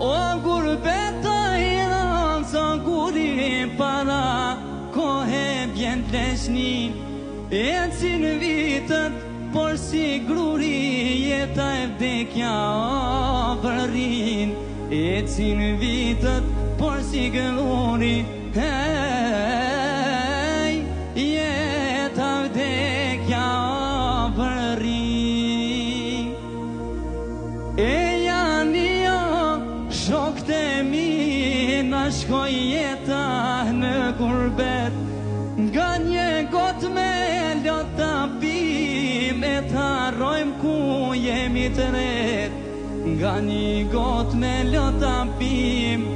O gurbeta Iran, sa guri para kohe bjen pleshnin, ecin vitët, por si gruri jeta e vdekja vërin, ecin vitët, por si gruri jeta vdekja vërin. E janë shokët e mi, na shkoj jeta në gurbet, nga një gotë me lot ta pim, e të harrojmë ku jemi të ret, nga një gotë me lot ta pim,